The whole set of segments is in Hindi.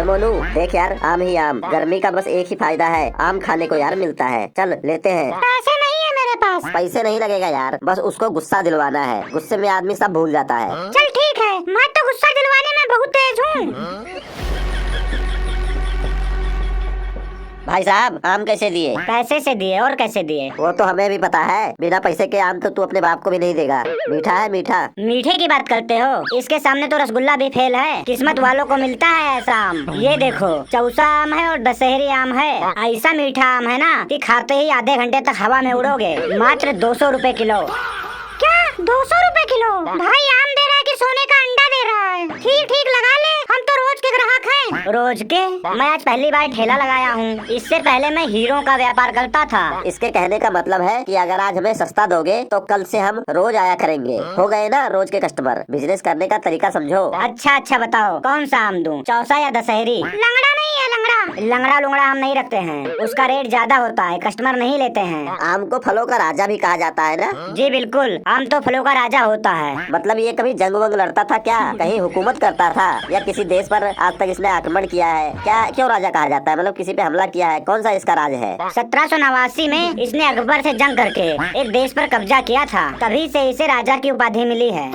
मोनू देख यार, आम ही आम। गर्मी का बस एक ही फायदा है, आम खाने को यार मिलता है। चल लेते हैं। पैसे नहीं है मेरे पास। पैसे नहीं लगेगा यार, बस उसको गुस्सा दिलवाना है। गुस्से में आदमी सब भूल जाता है। चल ठीक है, मैं तो गुस्सा दिलवाने में बहुत तेज हूँ। भाई साहब आम कैसे दिए? पैसे से दिए और कैसे दिए? वो तो हमें भी पता है, बिना पैसे के आम तो तू अपने बाप को भी नहीं देगा। मीठा है मीठा। मीठे की बात करते हो? इसके सामने तो रसगुल्ला भी फेल है। किस्मत वालों को मिलता है ऐसा आम। ये देखो, चौसा आम है और दशहरी आम है। ऐसा मीठा आम है ना कि खाते ही आधे घंटे तक हवा में उड़ोगे। मात्र 200 रुपए किलो। क्या 200 रुपए किलो? भाई आम दे रहा है कि सोने का अंडा दे रहा है? ठीक ठीक लगा ले, हम तो रोज के ग्राहक हैं। रोज के? मैं आज पहली बार ठेला लगाया हूँ। इससे पहले मैं हीरो का व्यापार करता था। इसके कहने का मतलब है कि अगर आज हमें सस्ता दोगे तो कल से हम रोज आया करेंगे। हो गए ना रोज के कस्टमर। बिजनेस करने का तरीका समझो। अच्छा बताओ, कौन सा आम दूं? चौसा या दशहरी? लंगड़ा नहीं है, लंगड़ा। लंगड़ा लुंगड़ा हम नहीं रखते हैं, उसका रेट ज्यादा होता है, कस्टमर नहीं लेते हैं। आम को फलों का राजा भी कहा जाता है ना? जी बिल्कुल, आम तो फलों का राजा होता है। मतलब ये कभी जंग वंग लड़ता था क्या? कहीं हुकूमत करता था या किसी देश पर आज तक इसने आक्रमण किया है क्या? क्यों राजा कहा जाता है? मतलब किसी पे हमला किया है? कौन सा इसका राज है? 1789 में इसने अकबर से जंग करके एक देश पर कब्जा किया था, तभी से इसे राजा की उपाधि मिली है।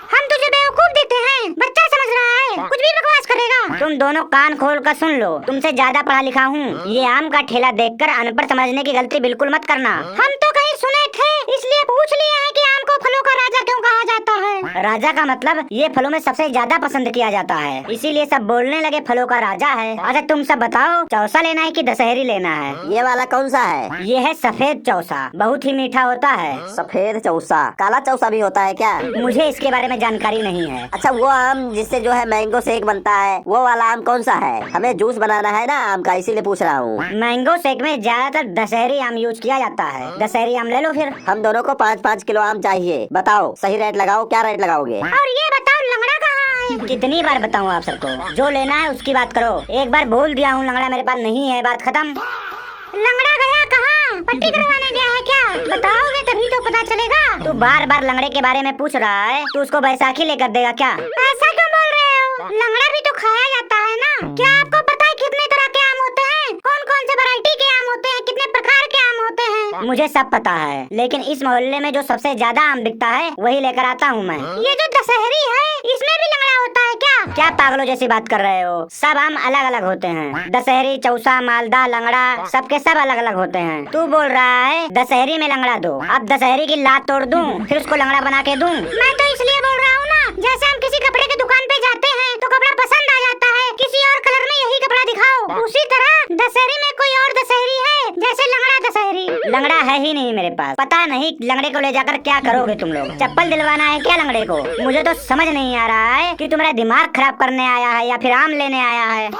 हम तुझे बेवकूफ देते हैं, बच्चा समझ रहा है, कुछ भी बकवास करेगा। तुम दोनों कान खोल कर सुन लो, तुमसे ज्यादा पढ़ा लिखा हूँ। ये आम का ठेला देखकर अनपढ़ समझने की गलती बिल्कुल मत करना। हम तो कहीं सुने थे, इसलिए पूछ लिया है कि आम को फलों का राजा क्यों कहा जाता है। राजा का मतलब ये फलों में सबसे ज्यादा पसंद किया जाता है, इसीलिए सब बोलने लगे फलों का राजा है। अच्छा तुम सब बताओ, चौसा लेना है कि दशहरी लेना है? ये वाला कौन सा है? ये है सफेद चौसा, बहुत ही मीठा होता है। सफेद चौसा? काला चौसा भी होता है क्या? मुझे इसके बारे में जानकारी नहीं है। अच्छा वो आम जिससे जो है मैंगो शेक बनता है, वो वाला आम कौन सा है? हमें जूस बनाना है ना आम का, इसीलिए पूछ रहा हूँ। मैंगो शेक में ज्यादातर दशहरी आम यूज किया जाता है। दशहरी आम ले लो फिर। हम दोनों को 5-5 किलो आम चाहिए। बताओ सही रेट लगाओ, क्या रेट लगाओगे? और ये बताओ लंगड़ा कहाँ है? कितनी बार बताऊँ आप सबको, जो लेना है उसकी बात करो। एक बार बोल दिया हूँ लंगड़ा मेरे पास नहीं है, बात खत्म। लंगड़ा गया कहाँ? पट्टी करवाने गया है क्या? बताओगे तभी तो पता चलेगा। तू बार बार लंगड़े के बारे में पूछ रहा है, तू उसको बैसाखी लेकर देगा क्या? ऐसा क्यों बोल रहे हो? लंगड़ा भी तो खाया जाता है ना। क्या आपको पता है कितने तरह के आम होते हैं? कौन कौन से वैरायटी के आम होते हैं? कितने प्रकार के आम होते हैं? मुझे सब पता है, लेकिन इस मोहल्ले में जो सबसे ज्यादा आम बिकता है वही लेकर आता हूँ मैं। ये जो दशहरी है, इसमें भी लंगड़ा होता है क्या? क्या पागलों जैसी बात कर रहे हो? सब आम अलग अलग होते हैं। दशहरी, चौसा, मालदा, लंगड़ा, सबके सब अलग अलग होते हैं। तू बोल रहा है दशहरी में लंगड़ा दो, अब दशहरी की लात तोड़ दूं, फिर उसको लंगड़ा बना के दूं? मैं तो इसलिए बोल रहा हूँ ना, जैसे हम किसी कपड़े की दुकान पे जाते हैं तो कपड़ा पसंद आ जाता है, किसी और कलर में यही कपड़ा दिखाओ, उसी तरह दशहरी में कोई और दशहरी है, जैसे लंगड़ा दशहरी। लंगड़ा है ही नहीं मेरे पास। पता नहीं लंगड़े को ले जाकर क्या करोगे तुम लोग? चप्पल दिलवाना है क्या लंगड़े को? मुझे तो समझ नहीं आ रहा है कि तुम्हारा दिमाग खराब करने आया है या फिर आम लेने आया है।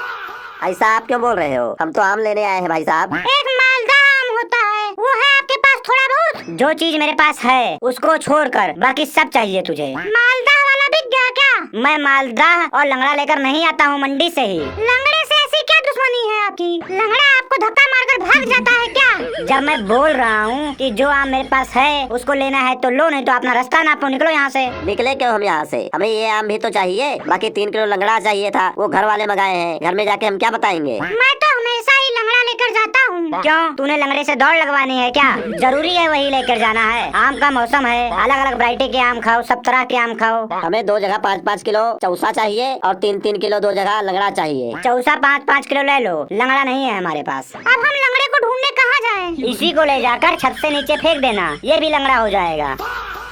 ऐसा आप क्यों बोल रहे हो? हम तो आम लेने आए हैं भाई साहब। एक मालदा आम होता है, वो है आपके पास थोड़ा बहुत? जो चीज मेरे पास है उसको छोड़कर बाकी सब चाहिए तुझे। मालदा वाला बिक गया क्या? मैं मालदा और लंगड़ा लेकर नहीं आता हूँ मंडी से ही। लंगड़े से ऐसी क्या दुश्मनी है आपकी? लंगड़ा आपको धक्का मारकर भाग जाता है क्या? जब मैं बोल रहा हूँ कि जो आम मेरे पास है उसको लेना है तो लो, नहीं तो अपना रास्ता नापो, निकलो यहाँ से। निकले क्यों हम यहाँ से? हमें ये आम भी तो चाहिए। बाकी 3 किलो लंगड़ा चाहिए था, वो घर वाले मंगाए हैं। घर में जाके हम क्या बताएंगे? मैं तो हमेशा ही लंगड़ा लेकर जाता हूँ। क्यों, तूने लंगड़े से दौड़ लगवानी है क्या? जरूरी है वही लेकर जाना है? आम का मौसम है, अलग अलग वैरायटी के आम खाओ, सब तरह के आम खाओ। हमें 2 जगह 5-5 किलो चौसा चाहिए और 3-3 किलो 2 जगह लंगड़ा चाहिए। चौसा 5-5 किलो ले लो, लंगड़ा नहीं है हमारे पास। अब हम लंगड़े को ढूंढने कहाँ जाएं? इसी को ले जाकर छत से नीचे फेंक देना, ये भी लंगड़ा हो जाएगा।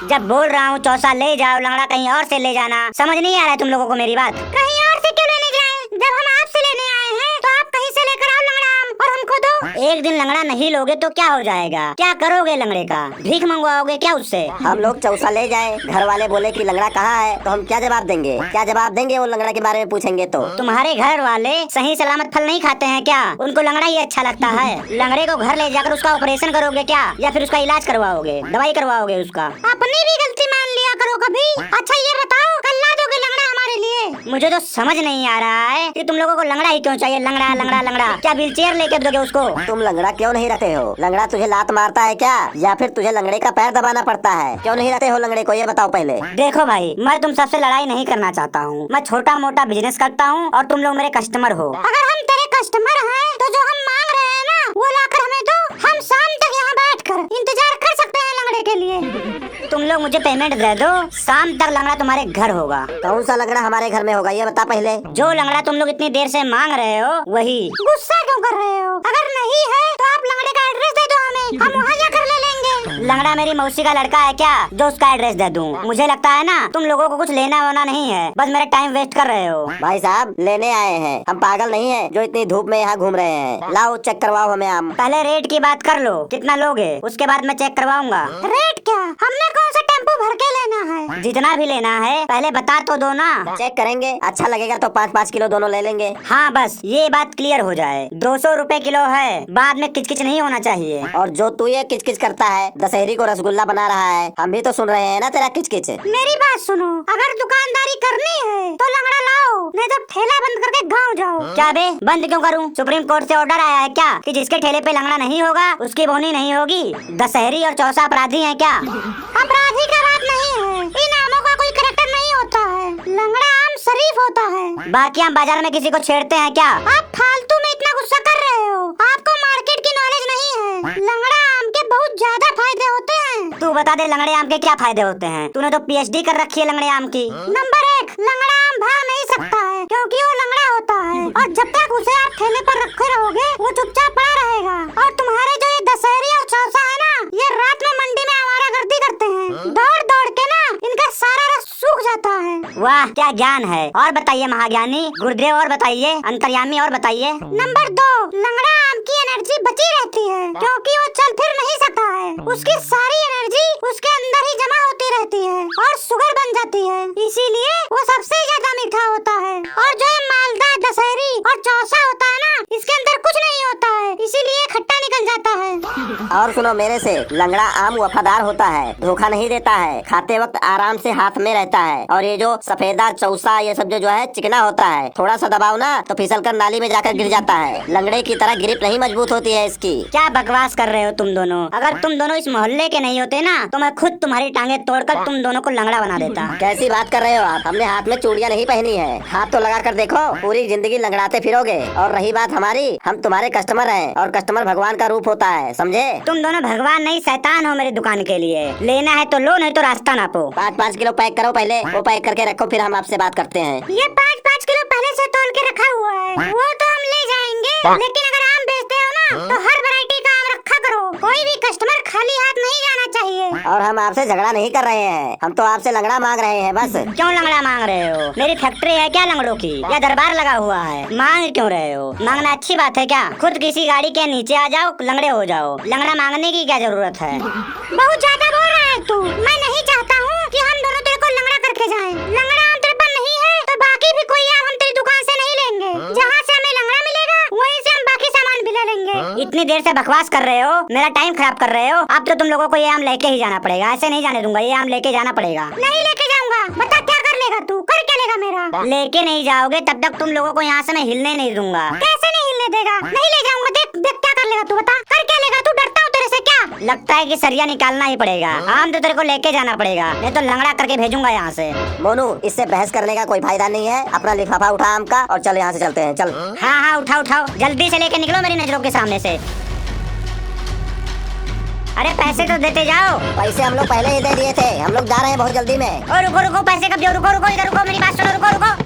जब बोल रहा हूँ चौसा ले जाओ, लंगड़ा कहीं और से ले जाना। समझ नहीं आ रहा है तुम लोगों को मेरी बात? कहीं और से क्यों लेने जाएं? जब हम आपसे लेने आए हैं तो आप कहीं से लेकर आओ लंगड़ा आम और हमको दो। एक दिन लंगड़ा नहीं लोगे तो क्या हो जाएगा? क्या करोगे लंगड़े का? भीख मंगवाओगे क्या उससे? हम लोग चौसा ले जाए, घर वाले बोले कि लंगड़ा कहाँ है, तो हम क्या जवाब देंगे? क्या जवाब देंगे? वो लंगड़ा के बारे में पूछेंगे तो? तुम्हारे घर वाले सही सलामत फल नहीं खाते हैं क्या? उनको लंगड़ा ही अच्छा लगता है। लंगड़े को घर ले जाकर उसका ऑपरेशन करोगे क्या, या फिर उसका इलाज करवाओगे, दवाई करवाओगे उसका? अपनी भी गलती मान लिया करो कभी। अच्छा ये बताओ, कल ला दोगे लंगड़ा हमारे लिए? मुझे तो समझ नहीं आ रहा है कि तुम लोगों को लंगड़ा ही क्यों चाहिए। लंगड़ा लंगड़ा लंगड़ा, क्या व्हील चेयर लेके दोगे उसको? तुम लंगड़ा क्यों नहीं रखते हो? लंगड़ा तुझे लात मारता है क्या, या फिर तुझे लंगड़े का पैर दबाना पड़ता है? क्यों नहीं रखते हो लंगड़े को, ये बताओ पहले। देखो भाई, मैं तुम सबसे लड़ाई नहीं करना चाहता हूँ। मैं छोटा मोटा बिजनेस करता हूँ और तुम लोग मेरे कस्टमर हो। अगर हम तेरे कस्टमर हैं तो जो हम मांग रहे हैं ना वो लाकर हमें दो। हम शाम तक यहाँ बैठकर इंतजार कर सकते हैं लंगड़े के लिए। तुम लोग मुझे पेमेंट दे दो, शाम तक लंगड़ा तुम्हारे घर होगा। कौन सा लंगड़ा हमारे घर में होगा, ये बता पहले। जो लंगड़ा तुम लोग इतनी देर से मांग रहे हो वही। गुस्सा क्यों कर रहे हो? अगर नहीं है तो आप लंगड़े का एड्रेस दे दो हमें, हम वहाँ जाकर ले लेंगे। लंगड़ा मेरी मौसी का लड़का है क्या जो उसका एड्रेस दे दूं? मुझे लगता है ना तुम लोगों को कुछ लेना वोना नहीं है, बस मेरा टाइम वेस्ट कर रहे हो। भाई साहब लेने आए हैं, हम पागल नहीं है जो इतनी धूप में यहाँ घूम रहे हैं। लाओ चेक करवाओ हमें आम। पहले रेट की बात कर लो, कितना लोगे, उसके बाद मैं चेक करवाऊंगा। रेट क्या? हमने कौन सा टेम्पो भर के लेना है? जितना भी लेना है पहले बता तो दो ना। चेक करेंगे, अच्छा लगेगा तो 5-5 किलो दोनों ले लेंगे। हाँ बस ये बात क्लियर हो जाए। 200 रुपए किलो है, बाद में किचकिच नहीं होना चाहिए। और जो तू ये किचकिच करता है, दशहरी को रसगुल्ला बना रहा है, हम भी तो सुन रहे हैं ना तेरा किचकिच। मेरी बात सुनो, अगर दुकानदारी करनी है तो लंगड़ा लाओ, नहीं तो ठेला बंद करके गाँव जाओ। क्या बे, बंद क्यों करूँ? सुप्रीम कोर्ट से ऑर्डर आया है क्या कि जिसके ठेले पे लंगड़ा नहीं होगा उसकी बोनी नहीं होगी? दशहरी और चौसा अपराधी है क्या? अपराधी का बात नहीं है, इन आमों का कोई करैक्टर नहीं होता है। लंगड़ा आम शरीफ होता है। बाकी हम बाजार में किसी को छेड़ते हैं क्या? आप फालतू में इतना गुस्सा कर रहे हो, आपको मार्केट की नॉलेज नहीं है। लंगड़ा आम के बहुत ज्यादा फायदे होते हैं। तू बता दे लंगड़े आम के क्या फायदे होते हैं? तूने तो पीएचडी कर रखी है लंगड़े आम की। नंबर 1, लंगड़ा आम भाग नहीं सकता है क्योंकि वो लंगड़ा होता है, और जब तक उसे आप ठेले पर रखे रहोगे वो चुपचाप पड़ा रहेगा। और तुम्हारे जो ये दशहरी और चौसा है ना, ये रात में मंडी में आवारागर्दी करते हैं। दौड़ दौड़ के ना इनका सारा रस सूख जाता है। वाह क्या ज्ञान है। और बताइए महाज्ञानी गुरुदेव, और बताइए अंतर्यामी, और बताइए। नंबर 2, लंगड़ा आम की एनर्जी बची रहती है क्योंकि वो चल फिर नहीं सकता है। उसकी सारी एनर्जी उसके अंदर ही जमा होती रहती है और शुगर बन जाती है, इसीलिए वो सबसे ज्यादा मीठा होता है। और जो ये मालदा, दशहरी और चौसा होता है ना, इसके अंदर कुछ नहीं होता है, इसीलिए खट्टा निकल जाता है। और सुनो मेरे से, लंगड़ा आम वफादार होता है, धोखा नहीं देता है, खाते वक्त आराम से हाथ में रहता है। और ये जो सफेदा, चौसा, ये सब जो है चिकना होता है, थोड़ा सा दबाओ ना तो फिसल कर नाली में जाकर गिर जाता है। लंगड़े की तरह ग्रिप नहीं मजबूत होती है इसकी। क्या बकवास कर रहे हो तुम दोनों? अगर तुम दोनों इस मोहल्ले के नहीं होते ना तो मैं खुद तुम्हारी टांगे तोड़कर तुम दोनों को लंगड़ा बना देता। कैसी बात कर रहे हो आप? हमने हाथ में चूड़ियां नहीं पहनी है, हाथ तो लगा कर देखो, पूरी जिंदगी लंगड़ाते फिरोगे। और रही बात हमारी, हम तुम्हारे कस्टमर हैं और कस्टमर भगवान का रूप होता है, समझे? तुम दोनों भगवान नहीं शैतान हो मेरी दुकान के लिए। लेना है तो लो, नहीं तो रास्ता नापो। 5-5 किलो पैक करो पहले, वो पैक करके रखो, फिर हम आपसे बात करते हैं। ये 5-5 किलो पहले से तोल के रखा हुआ है, वो तो हम ले जाएंगे। लेकिन अगर आम बेचते हो ना तो हर वैरायटी का आम रखा करो, कोई भी कस्टमर खाली हाथ नहीं जाना चाहिए। और हम आपसे झगड़ा नहीं कर रहे हैं, हम तो आपसे लंगड़ा मांग रहे हैं बस। क्यों लंगड़ा मांग रहे हो? मेरी फैक्ट्री है क्या लंगड़ों की, या दरबार लगा हुआ है? मांग क्यों रहे हो? मांगना अच्छी बात है क्या? खुद किसी गाड़ी के नीचे आ जाओ, लंगड़े हो जाओ। लंगड़ा मांगने की क्या जरूरत है? बहुत ज्यादा बोल रहा है तू। मैं नहीं चाहता हूँ कि हम दोनों तेरे को लंगड़ा करके जाएं। लंगड़ा आम तेरे पर नहीं है तो बाकी भी कोई आम हम तेरी दुकान से नहीं लेंगे। जहाँ से हमें लंगड़ा मिलेगा वहीं से हम बाकी सामान भी ले लेंगे। इतनी देर से बकवास कर रहे हो, मेरा टाइम खराब कर रहे हो। अब तो तुम लोगों को ये आम लेके ही जाना पड़ेगा, ऐसे नहीं जाने दूंगा। ये आम लेके जाना पड़ेगा। नहीं लेके जाऊंगा। बता क्या कर लेगा तू? कर क्या लेगा मेरा? लेके नहीं जाओगे तब तक तुम लोगों को यहाँ से मैं हिलने नहीं दूंगा। कैसे नहीं हिलने देगा? नहीं ले जाऊंगा। देख देख क्या कर लेगा तू, बता कर क्या लेगा तू? डरता हूँ तेरे से क्या? लगता है कि सरिया निकालना ही पड़ेगा। आम तो तेरे को लेके जाना पड़ेगा, नहीं तो लंगड़ा करके भेजूंगा यहाँ से। मोनू, इससे बहस करने का कोई फायदा नहीं है। अपना लिफाफा उठा आम का और चल यहाँ से चलते हैं, चल। हाँ हाँ उठाओ उठाओ, जल्दी से लेके निकलो मेरी नजरों के सामने से। अरे पैसे तो देते जाओ। पैसे हम लोग पहले ही दे दिए थे, हम लोग जा रहे हैं बहुत जल्दी में। और रुको रुको, पैसे कब दो? रुको रुको, इधर रुको, मेरी बात सुनो, रुको रुको।